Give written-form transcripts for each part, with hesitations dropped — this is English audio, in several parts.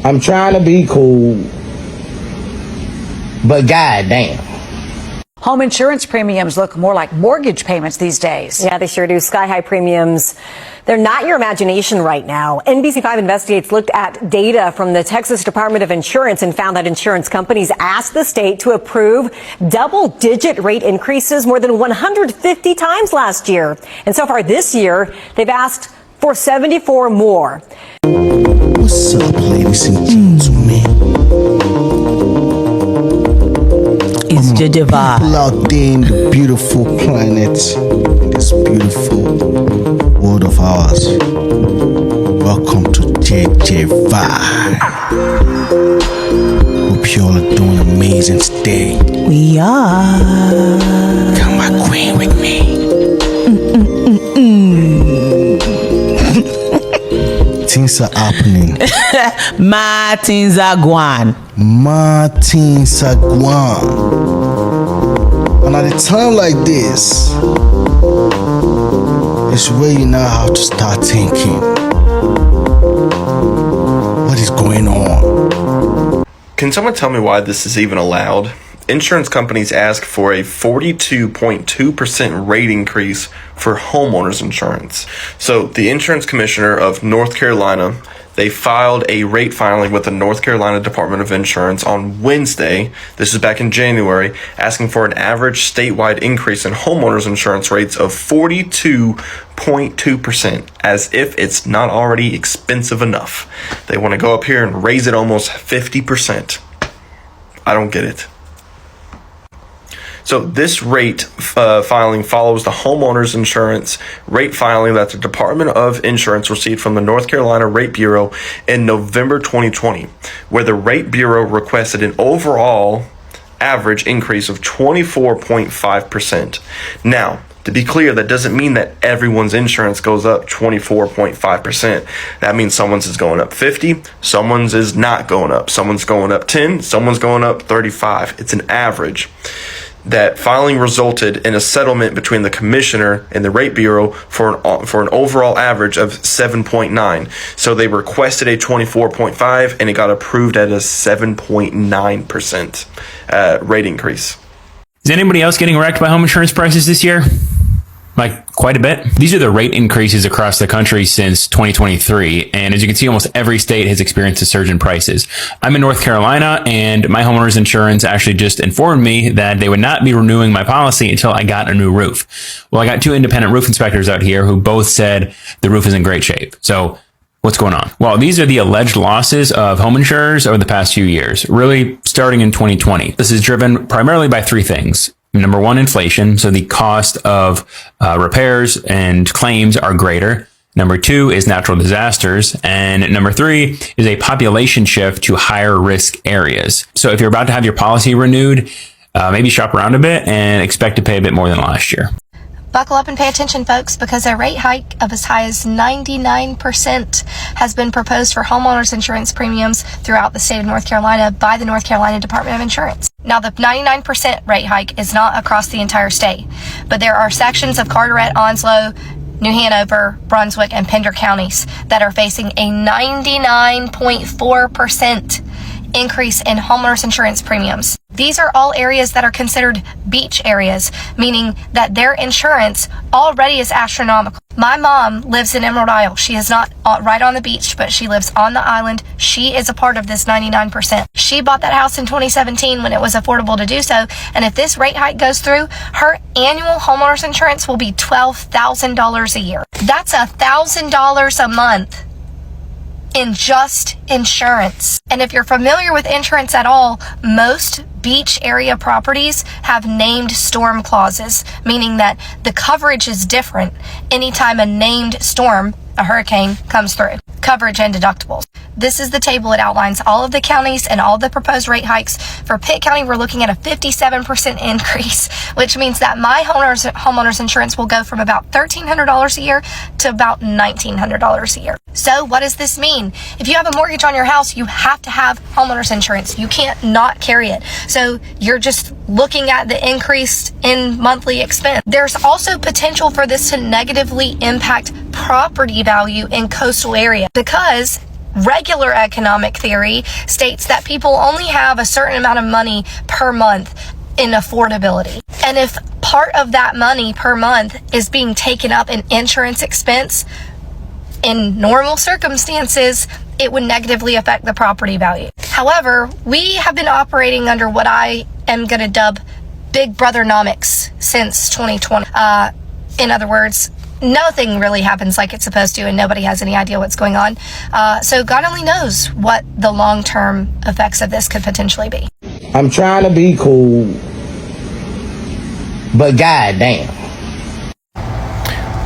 I'm trying to be cool, but goddamn. Home insurance premiums look more like mortgage payments these days. Yeah, they sure do. Sky-high premiums. They're not your imagination right now. NBC5 Investigates looked at data from the Texas Department of Insurance and found that insurance companies asked the state to approve double-digit rate increases more than 150 times last year. And so far this year, they've asked for 74 more. What's up, ladies and gentlemen? It's the divide. Locked in the beautiful planet, this beautiful world of ours. Welcome to JEJE Vibe. Hope you all are doing amazing today. We are. Come my queen with me. Things are happening. My things are gone. My things are gone. And at a time like this, it's where you now have to start thinking, what is going on? Can someone tell me why this is even allowed? Insurance companies ask for a 42.2% rate increase for homeowners insurance. So the insurance commissioner of North Carolina, they filed a rate filing with the North Carolina Department of Insurance on Wednesday. This is back in January, asking for an average statewide increase in homeowners insurance rates of 42.2%, as if it's not already expensive enough. They want to go up here and raise it almost 50%. I don't get it. So this rate filing follows the homeowners insurance rate filing that the Department of Insurance received from the North Carolina Rate Bureau in November 2020, where the Rate Bureau requested an overall average increase of 24.5%. Now, to be clear, that doesn't mean that everyone's insurance goes up 24.5%. That means someone's is going up 50, someone's is not going up. Someone's going up 10, someone's going up 35. It's an average. That filing resulted in a settlement between the commissioner and the Rate Bureau for an overall average of 7.9. So they requested a 24.5 and it got approved at a 7.9% rate increase. Is anybody else getting wrecked by home insurance prices this year? Like quite a bit. These are the rate increases across the country since 2023. And as you can see, almost every state has experienced a surge in prices. I'm in North Carolina and my homeowner's insurance actually just informed me that they would not be renewing my policy until I got a new roof. Well, I got two independent roof inspectors out here who both said the roof is in great shape. So what's going on? Well, these are the alleged losses of home insurers over the past few years, really starting in 2020. This is driven primarily by three things. Number one, inflation. So the cost of repairs and claims are greater. Number two is natural disasters. And number three is a population shift to higher risk areas. So if you're about to have your policy renewed, maybe shop around a bit and expect to pay a bit more than last year. Buckle up and pay attention, folks, because a rate hike of as high as 99% has been proposed for homeowners insurance premiums throughout the state of North Carolina by the North Carolina Department of Insurance. Now, the 99% rate hike is not across the entire state, but there are sections of Carteret, Onslow, New Hanover, Brunswick, and Pender counties that are facing a 99.4% increase in homeowners insurance premiums. These are all areas that are considered beach areas, meaning that their insurance already is astronomical. My mom lives in Emerald Isle. She is not right on the beach, but she lives on the island. She is a part of this 99%. She bought that house in 2017 when it was affordable to do so, and if this rate hike goes through, her annual homeowners insurance will be $12,000 a year. That's $1,000 a month in just insurance. And if you're familiar with insurance at all, most beach area properties have named storm clauses, meaning that the coverage is different anytime a named storm, a hurricane, comes through. Coverage and deductibles. This is the table. It outlines all of the counties and all the proposed rate hikes. For Pitt County, we're looking at a 57% increase, which means that my homeowners insurance will go from about $1,300 a year to about $1,900 a year. So what does this mean? If you have a mortgage on your house, you have to have homeowners insurance. You can't not carry it. So you're just looking at the increase in monthly expense. There's also potential for this to negatively impact property value in coastal areas because Regular economic theory states that people only have a certain amount of money per month in affordability. And if part of that money per month is being taken up in insurance expense, in normal circumstances, it would negatively affect the property value. However, we have been operating under what I am going to dub Big Brothernomics since 2020. In other words, nothing really happens like it's supposed to, and nobody has any idea what's going on. So God only knows what the long-term effects of this could potentially be. I'm trying to be cool, but goddamn.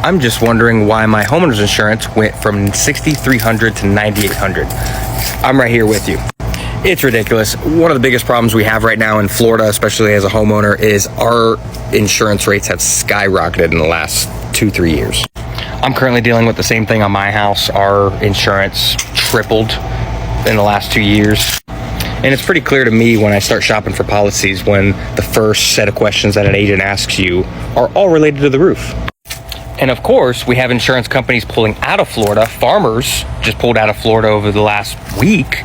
I'm just wondering why my homeowner's insurance went from $6,300 to $9,800. I'm right here with you. It's ridiculous. One of the biggest problems we have right now in Florida, especially as a homeowner, is our insurance rates have skyrocketed in the last 2-3 years. I'm currently dealing with the same thing on my house. Our insurance tripled in the last 2 years. And it's pretty clear to me when I start shopping for policies when the first set of questions that an agent asks you are all related to the roof. And of course, we have insurance companies pulling out of Florida. Farmers just pulled out of Florida over the last week,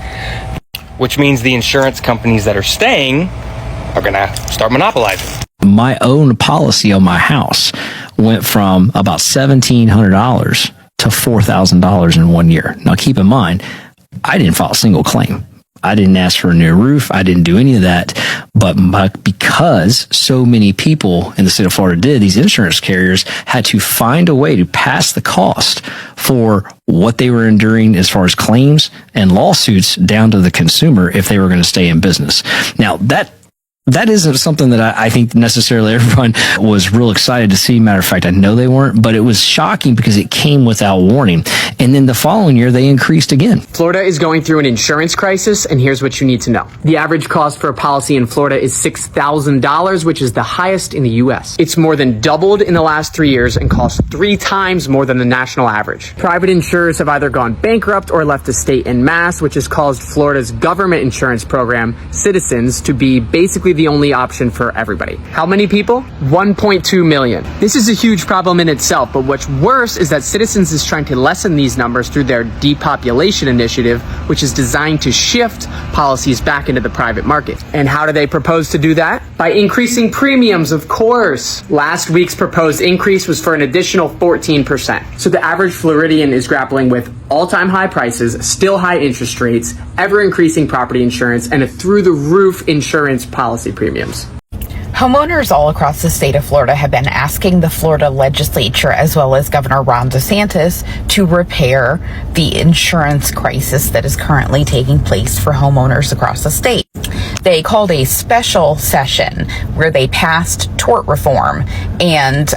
which means the insurance companies that are staying are going to start monopolizing. My own policy on my house went from about $1,700 to $4,000 in 1 year. Now, keep in mind, I didn't file a single claim. I didn't ask for a new roof. I didn't do any of that. But because so many people in the state of Florida did, these insurance carriers had to find a way to pass the cost for what they were enduring as far as claims and lawsuits down to the consumer if they were going to stay in business. Now, that isn't something that I think necessarily everyone was real excited to see. Matter of fact, I know they weren't, but it was shocking because it came without warning. And then the following year, they increased again. Florida is going through an insurance crisis, and here's what you need to know. The average cost for a policy in Florida is $6,000, which is the highest in the U.S. It's more than doubled in the last 3 years and costs 3 times more than the national average. Private insurers have either gone bankrupt or left the state en masse, which has caused Florida's government insurance program, Citizens, to be basically the only option for everybody. How many people? 1.2 million. This is a huge problem in itself, but what's worse is that Citizens is trying to lessen these numbers through their depopulation initiative, which is designed to shift policies back into the private market. And how do they propose to do that? By increasing premiums, of course. Last week's proposed increase was for an additional 14%. So the average Floridian is grappling with all-time high prices, still high interest rates, ever-increasing property insurance, and a through-the-roof insurance policy premiums. Homeowners all across the state of Florida have been asking the Florida legislature, as well as Governor Ron DeSantis, to repair the insurance crisis that is currently taking place for homeowners across the state. They called a special session where they passed tort reform and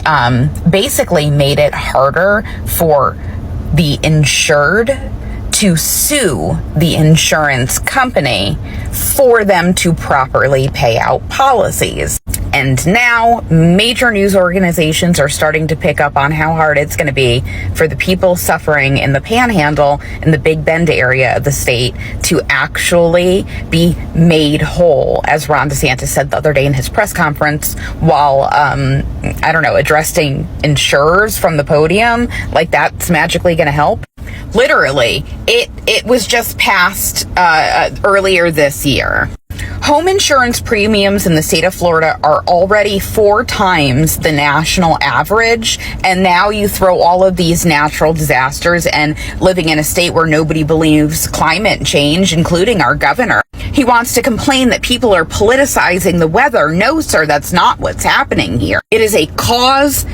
basically made it harder for the insured to sue the insurance company for them to properly pay out policies. And now major news organizations are starting to pick up on how hard it's going to be for the people suffering in the Panhandle and the Big Bend area of the state to actually be made whole, as Ron DeSantis said the other day in his press conference while, addressing insurers from the podium. Like, that's magically going to help. Literally, it was just passed earlier this year. Home insurance premiums in the state of Florida are already 4 times the national average, and now you throw all of these natural disasters and living in a state where nobody believes climate change, including our governor. He wants to complain that people are politicizing the weather. No, sir, that's not what's happening here. It is a cause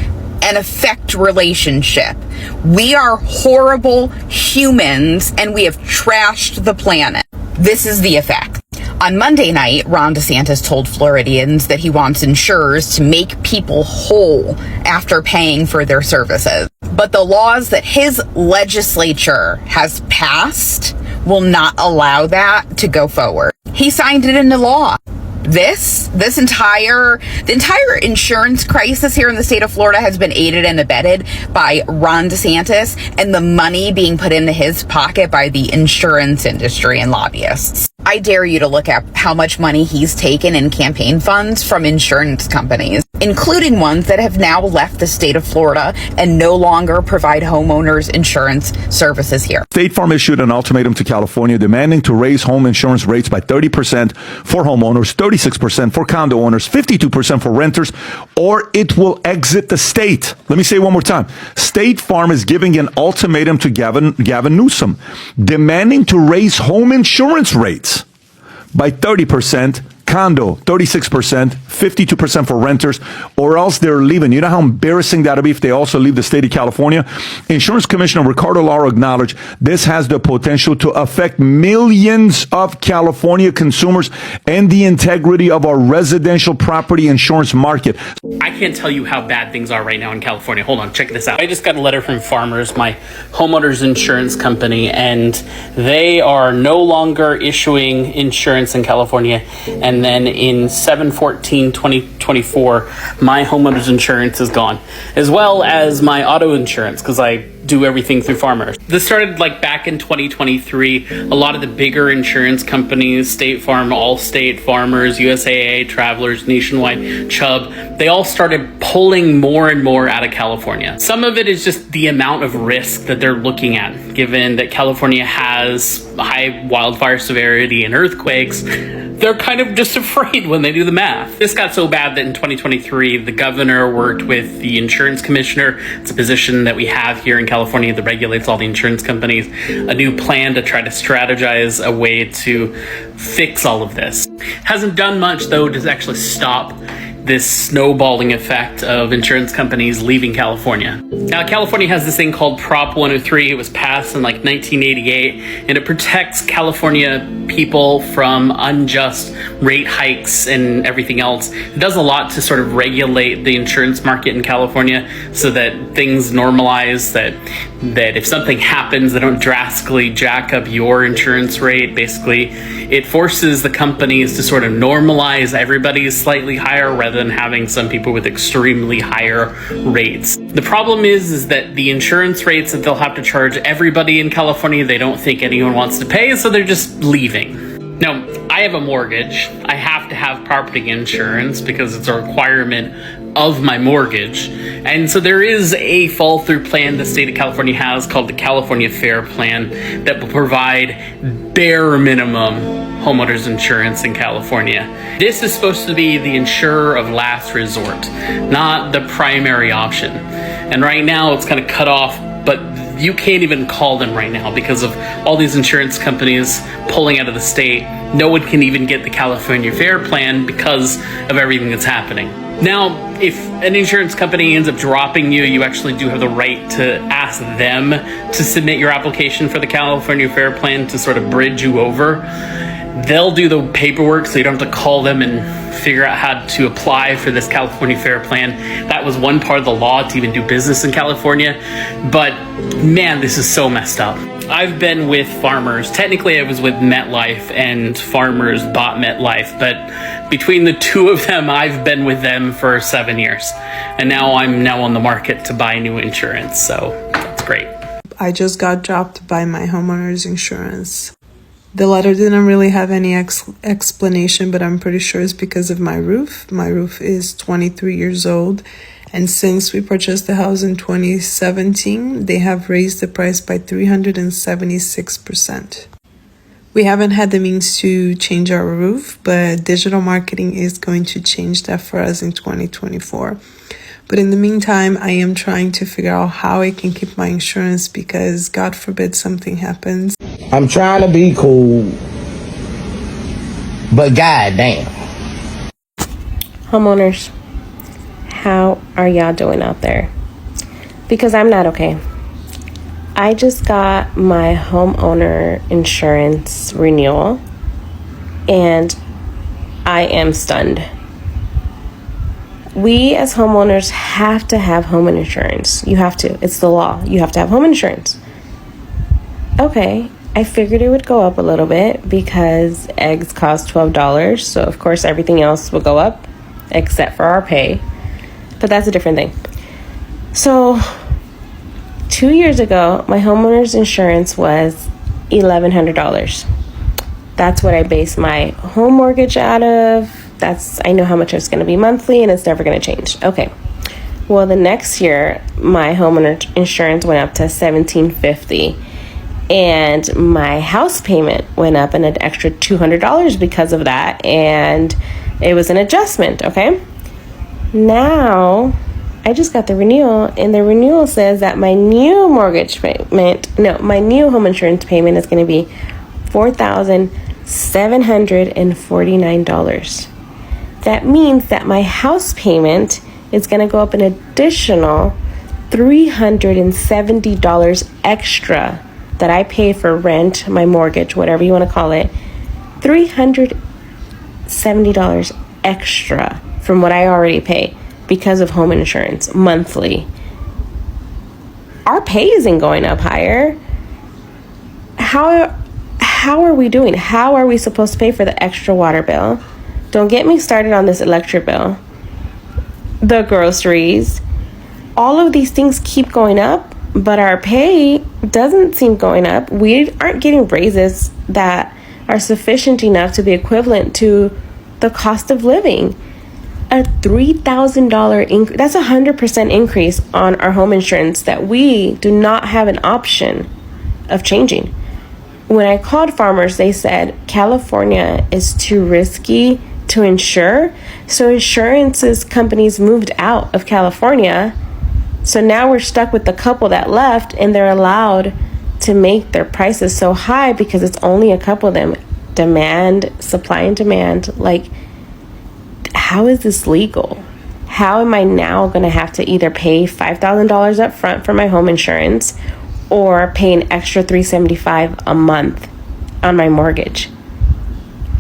and effect relationship. We are horrible humans and we have trashed the planet. This is the effect. On Monday night, Ron DeSantis told Floridians that he wants insurers to make people whole after paying for their services. But the laws that his legislature has passed will not allow that to go forward. He signed it into law. The entire insurance crisis here in the state of Florida has been aided and abetted by Ron DeSantis and the money being put into his pocket by the insurance industry and lobbyists. I dare you to look at how much money he's taken in campaign funds from insurance companies, including ones that have now left the state of Florida and no longer provide homeowners insurance services here. State Farm issued an ultimatum to California demanding to raise home insurance rates by 30% for homeowners, 36% for condo owners, 52% for renters, or it will exit the state. Let me say it one more time. State Farm is giving an ultimatum to Gavin Newsom, demanding to raise home insurance rates by 30%, condo 36%, 52% for renters, or else they're leaving. You know how embarrassing that'll be if they also leave the state of California? Insurance Commissioner Ricardo Lara acknowledged this has the potential to affect millions of California consumers and the integrity of our residential property insurance market. I can't tell you how bad things are right now in California. Hold on, check this out. I just got a letter from Farmers, my homeowners insurance company, and they are no longer issuing insurance in California. And then in 7/14/2024, my homeowner's insurance is gone, as well as my auto insurance, because I do everything through Farmers. This started like back in 2023. A lot of the bigger insurance companies, State Farm, Allstate, Farmers, USAA, Travelers, Nationwide, Chubb, they all started pulling more and more out of California. Some of it is just the amount of risk that they're looking at, given that California has high wildfire severity and earthquakes. They're kind of just afraid when they do the math. This got so bad that in 2023, the governor worked with the insurance commissioner. It's a position that we have here in California that regulates all the insurance companies. A new plan to try to strategize a way to fix all of this. Hasn't done much, though, to actually stop this snowballing effect of insurance companies leaving California. Now, California has this thing called Prop 103. It was passed in like 1988, and it protects California people from unjust rate hikes and everything else. It does a lot to sort of regulate the insurance market in California so that things normalize, that if something happens, they don't drastically jack up your insurance rate. Basically, it forces the companies to sort of normalize everybody's slightly higher rather than having some people with extremely higher rates. The problem is that the insurance rates that they'll have to charge everybody in California, they don't think anyone wants to pay, so they're just leaving. Now, I have a mortgage. I have to have property insurance because it's a requirement of my mortgage. And so there is a fall-through plan the state of California has called the California Fair Plan that will provide bare minimum homeowners insurance in California. This is supposed to be the insurer of last resort, not the primary option. And right now it's kind of cut off, but you can't even call them right now because of all these insurance companies pulling out of the state. No one can even get the California Fair Plan because of everything that's happening. Now, if an insurance company ends up dropping you, you actually do have the right to ask them to submit your application for the California Fair Plan to sort of bridge you over. They'll do the paperwork so you don't have to call them and figure out how to apply for this California Fair Plan. That was one part of the law to even do business in California. But man, this is so messed up. I've been with Farmers. Technically, I was with MetLife, and Farmers bought MetLife. But between the two of them, I've been with them for 7 years. And now I'm on the market to buy new insurance. So that's great. I just got dropped by my homeowner's insurance. The letter didn't really have any explanation, but I'm pretty sure it's because of my roof. My roof is 23 years old, and since we purchased the house in 2017, they have raised the price by 376%. We haven't had the means to change our roof, but digital marketing is going to change that for us in 2024. But in the meantime, I am trying to figure out how I can keep my insurance because God forbid something happens. I'm trying to be cool, but goddamn. Homeowners, how are y'all doing out there? Because I'm not okay. I just got my homeowner insurance renewal and I am stunned. We as homeowners have to have home insurance. You have to. It's the law. You have to have home insurance. Okay, I figured it would go up a little bit because eggs cost $12. So, of course, everything else will go up except for our pay. But that's a different thing. So, 2 years ago, my homeowner's insurance was $1,100. That's what I base my home mortgage out of. I know how much it's going to be monthly, and it's never going to change. Okay. Well, the next year, my homeowner insurance went up to $1,750, and my house payment went up an extra $200 because of that, and it was an adjustment. Okay. Now, I just got the renewal, and the renewal says that my new my new home insurance payment is going to be $4,749. That means that my house payment is going to go up an additional $370 extra that I pay for rent, my mortgage, whatever you want to call it. $370 extra from what I already pay because of home insurance monthly. Our pay isn't going up higher. How are we doing? How are we supposed to pay for the extra water bill? Don't get me started on this electric bill. The groceries. All of these things keep going up, but our pay doesn't seem going up. We aren't getting raises that are sufficient enough to be equivalent to the cost of living. A $3,000 increase, that's 100% increase on our home insurance that we do not have an option of changing. When I called Farmers, they said California is too risky to insure. So insurance companies moved out of California. So now we're stuck with the couple that left, and they're allowed to make their prices so high because it's only a couple of them. Supply and demand. Like, how is this legal? How am I now going to have to either pay $5,000 up front for my home insurance or pay an extra $375 a month on my mortgage?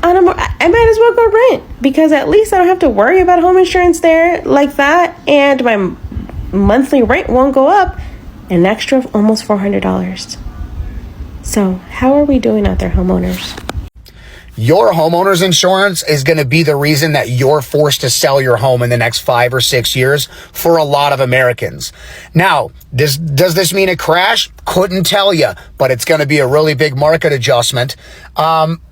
I might as well go rent, because at least I don't have to worry about home insurance there like that, and my monthly rent won't go up an extra almost $400. So how are we doing out there, homeowners? Your homeowner's insurance is going to be the reason that you're forced to sell your home in the next 5 or 6 years for a lot of Americans. Now, does this mean a crash? Couldn't tell you, but it's going to be a really big market adjustment.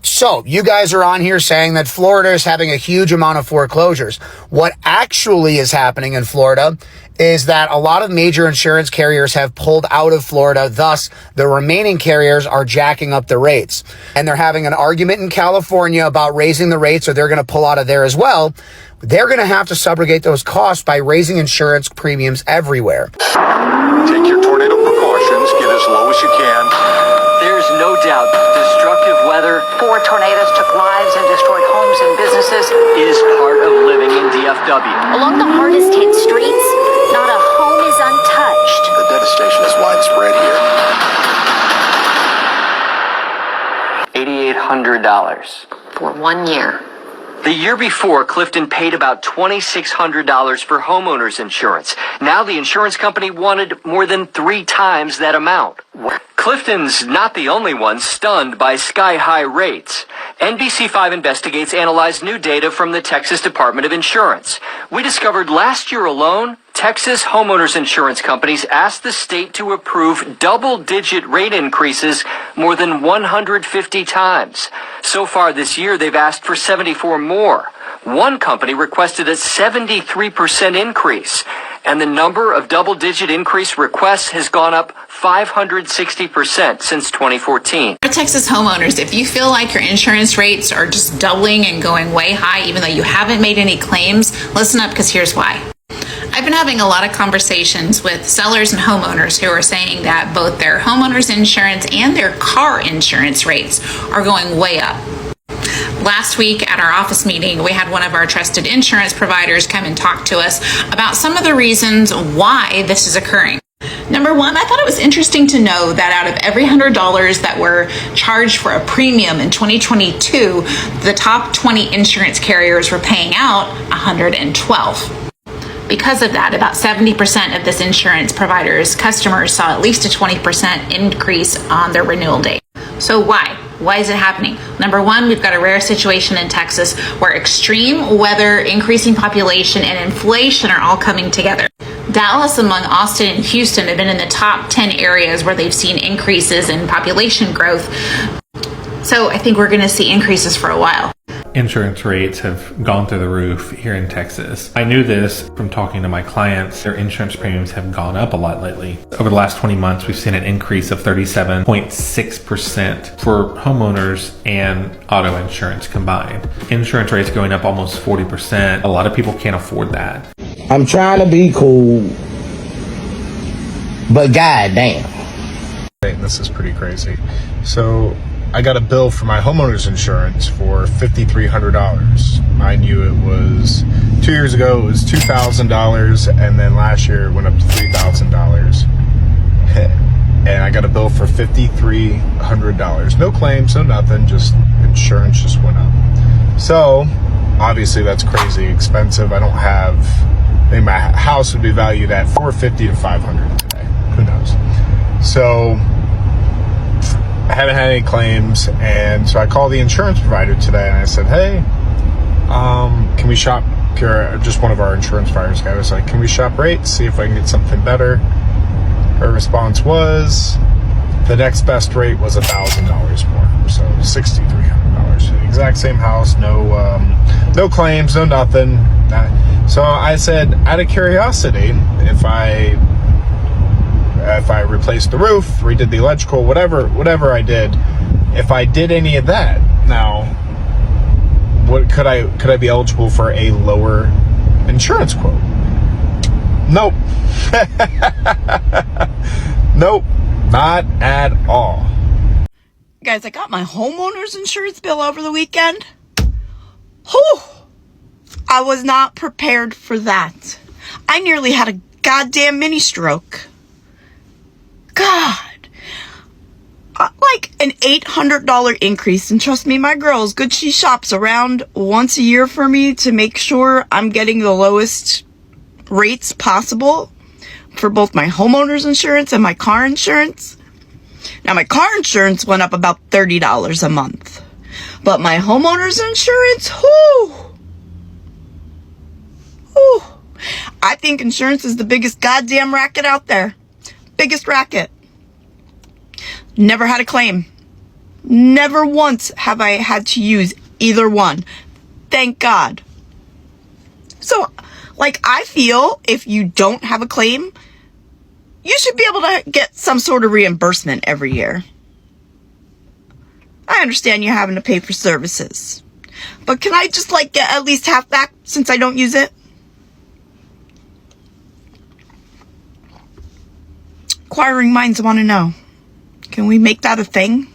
So you guys are on here saying that Florida is having a huge amount of foreclosures. What actually is happening in Florida is that a lot of major insurance carriers have pulled out of Florida. Thus, the remaining carriers are jacking up the rates. And they're having an argument in California about raising the rates, or they're going to pull out of there as well. They're going to have to subrogate those costs by raising insurance premiums everywhere. Take your tornado precautions. Get as low as you can. There's no doubt destructive weather, 4 tornadoes took lives and destroyed homes and businesses, is part of living in DFW. Along the hardest hit streets, not a home is untouched. The devastation is widespread here. $8,800 for 1 year. The year before, Clifton paid about $2,600 for homeowners insurance. Now the insurance company wanted more than 3 times that amount. Clifton's not the only one stunned by sky-high rates. NBC5 Investigates analyzed new data from the Texas Department of Insurance. We discovered last year alone, Texas homeowners insurance companies asked the state to approve double-digit rate increases more than 150 times. So far this year, they've asked for 74 more. One company requested a 73% increase, and the number of double-digit increase requests has gone up 560% since 2014. For Texas homeowners, if you feel like your insurance rates are just doubling and going way high, even though you haven't made any claims, listen up, because here's why. I've been having a lot of conversations with sellers and homeowners who are saying that both their homeowners insurance and their car insurance rates are going way up. Last week at our office meeting, we had one of our trusted insurance providers come and talk to us about some of the reasons why this is occurring. Number one, I thought it was interesting to know that out of every $100 that were charged for a premium in 2022, the top 20 insurance carriers were paying out $112. Because of that, about 70% of this insurance provider's customers saw at least a 20% increase on their renewal date. So why? Why is it happening? Number one, we've got a rare situation in Texas where extreme weather, increasing population, and inflation are all coming together. Dallas, among Austin and Houston, have been in the top 10 areas where they've seen increases in population growth. So I think we're going to see increases for a while. Insurance rates have gone through the roof here in Texas. I knew this from talking to my clients. Their insurance premiums have gone up a lot lately. Over the last 20 months, we've seen an increase of 37.6% for homeowners and auto insurance combined. Insurance rates going up almost 40%. A lot of people can't afford that. I'm trying to be cool, but goddamn. This is pretty crazy. So I got a bill for my homeowner's insurance for $5,300. Mind you, it was 2 years ago, it was $2,000, and then last year it went up to $3,000. And I got a bill for $5,300. No claims, no nothing, just insurance just went up. So obviously that's crazy expensive. I don't have, I think my house would be valued at $450 to $500 today. Who knows? So I haven't had any claims, and so I called the insurance provider today and I said, hey, can we shop here? Just one of our insurance providers guy was like, can we shop rates, see if I can get something better? Her response was the next best rate was $1,000 more, so $6,300 for the exact same house, no claims, no nothing. So I said, out of curiosity, if I replaced the roof, redid the electrical, whatever I did, if I did any of that, now, what could I be eligible for a lower insurance quote? Nope. Nope, not at all. Guys, I got my homeowner's insurance bill over the weekend. Whew! I was not prepared for that. I nearly had a goddamn mini stroke. God. Like an $800 increase. And trust me, my girl is good. She shops around once a year for me to make sure I'm getting the lowest rates possible for both my homeowner's insurance and my car insurance. Now, my car insurance went up about $30 a month. But my homeowner's insurance, whew. I think insurance is the biggest goddamn racket out there. Biggest racket. Never had a claim. Never once have I had to use either one. Thank God. So, like, I feel if you don't have a claim, you should be able to get some sort of reimbursement every year. I understand you're having to pay for services. But can I just, like, get at least half back since I don't use it? Inquiring minds want to know. Can we make that a thing?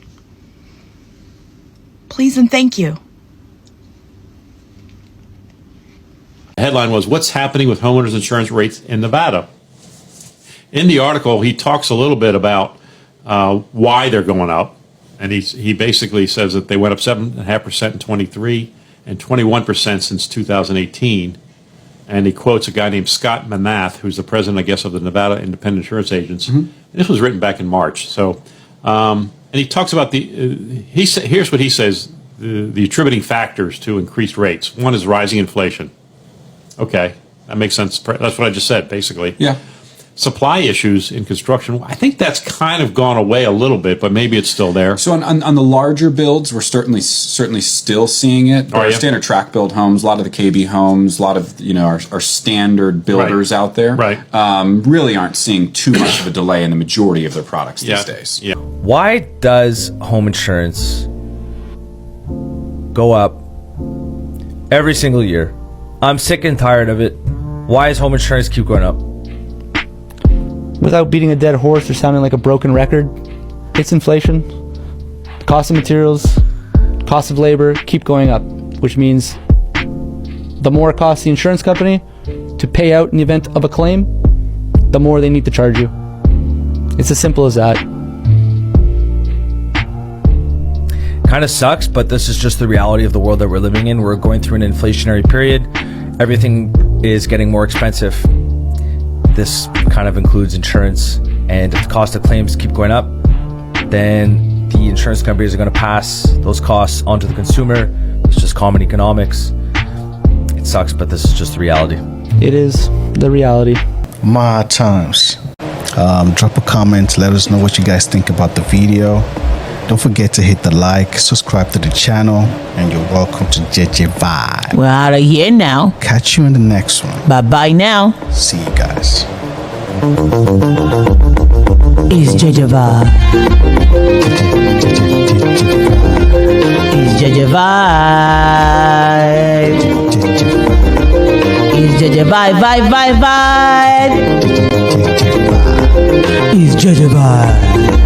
Please and thank you. The headline was, what's happening with homeowners insurance rates in Nevada? In the article, he talks a little bit about why they're going up. And he basically says that they went up 7.5% in 23 and 21% since 2018. And he quotes a guy named Scott Manath, who's the president, I guess, of the Nevada Independent Insurance Agents. Mm-hmm. This was written back in March. So, and he talks about here's what he says, the attributing factors to increased rates. One is rising inflation. Okay, that makes sense. That's what I just said, basically. Yeah. Supply issues in construction, I think that's kind of gone away a little bit, but maybe it's still there. So on the larger builds, we're certainly still seeing it. Our standard track build homes, a lot of the KB homes, a lot of our standard builders out there, really aren't seeing too much of a delay in the majority of their products these days. Yeah. Why does home insurance go up every single year? I'm sick and tired of it. Why does home insurance keep going up? Without beating a dead horse or sounding like a broken record, it's inflation. The cost of materials, cost of labor keep going up, which means the more it costs the insurance company to pay out in the event of a claim, the more they need to charge you. It's as simple as that. Kind of sucks, but this is just the reality of the world that we're living in. We're going through an inflationary period. Everything is getting more expensive. This kind of includes insurance, and if the cost of claims keep going up, then the insurance companies are going to pass those costs onto the consumer. It's just common economics. It sucks, but this is just the reality. It is the reality. My times. Drop a comment. Let us know what you guys think about the video. Don't forget to hit the like, subscribe to the channel, and you're welcome to JEJE Vibe. We're out of here now. Catch you in the next one. Bye-bye now. See you guys. It's JEJE Vibe. It's JEJE Vibe. It's JEJE Vibe, vibe, vibe, vibe. It's JEJE Vibe.